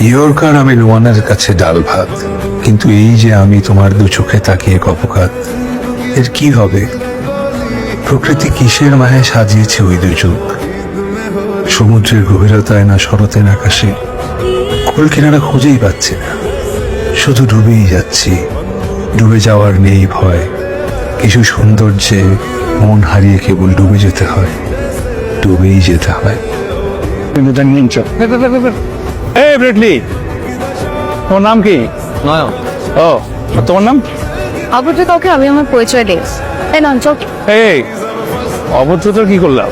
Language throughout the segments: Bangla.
ইয়র্কার আমি রোয়ানের কাছে ডাল ভাত, কিন্তু এই যে আমি তোমার দু চোখে তাকিয়ে কপকাত, এর কি হবে? প্রকৃতি কিসের মায়ে সাজিয়েছে ওই দু চোখ? সমুদ্রের গভীরতায় না শরতের আকাশে কুল কিনারা খুঁজেই পাচ্ছি না, শুধু ডুবেই যাচ্ছি। ডুবে যাওয়ার নেই ভয়, কিছু সৌন্দর্যে মন হারিয়ে কেবল ডুবে যেতে হয়, ডুবেই যেতে হয়। এই ব্রেডলি, তোমার নাম কি? নয়ন। ও, আর তোমার নাম? অভদ্র কাউকে আমি আমার পরিচয় দিই। এই নন চল। এই অভদ্রতা কি করলাম?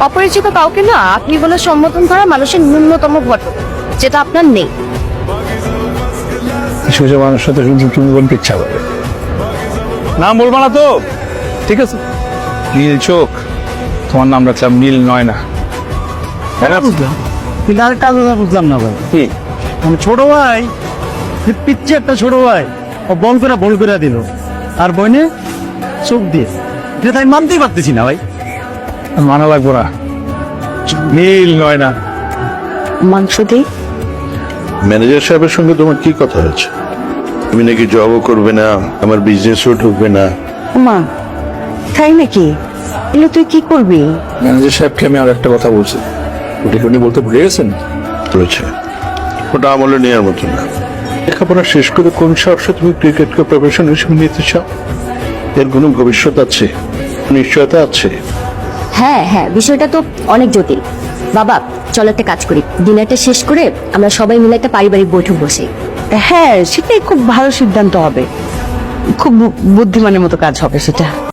অপরিচিত কাউকে না আপনি বলে সম্বোধন করা মানুষের ন্যূনতম ঘটনা, যেটা আপনার নেই। কিছু কিছু মানুষের সাথে শুধু তুমি বলতে ইচ্ছা করে। নাম বলবো না তো, ঠিক আছে? নীল চোখ, তোমার নাম রাখলাম নীল নয়না। বুঝলাম, কিন্তু আরেকটা কথা বুঝলাম না ভাই। কি? মানে ছোট ভাই, পিচ্ছে একটা ছোট ভাই, ও বল করে দিল, আর বইনে চোখ দিয়ে, এটা তাই মানতেই পারতেছি না ভাই। মানা লাগবো না, নীল নয়না। মাংস দিই। ম্যানেজার সাহেবের সঙ্গে তোমার কি কথা হয়েছে? তুমি নাকি জবও করবে না, আমার বিজনেসও ঢুকবে না। মা তাই নাকি? এলে তুই কি করবি? ম্যানেজার সাহেবকে আমি আর একটা কথা বলছি, ওটা উনি বলতে ভুলে গেছেন। বলেছে ওটা আমলে নেওয়ার মতো না। লেখাপড়া শেষ করে কোন সাহসে তুমি ক্রিকেটকে প্রফেশন হিসেবে নিতে চাও? এর কোনো ভবিষ্যৎ আছে? নিশ্চয়তা আছে? হ্যাঁ হ্যাঁ, বিষয়টা তো অনেক জটিল। বাবা চল একটা কাজ করি, ডিনারটা শেষ করে আমরা সবাই মিলে একটা পারিবারিক বৈঠক বসি। হ্যাঁ, সেটাই খুব ভালো সিদ্ধান্ত হবে, খুব বুদ্ধিমানের মতো কাজ হবে সেটা।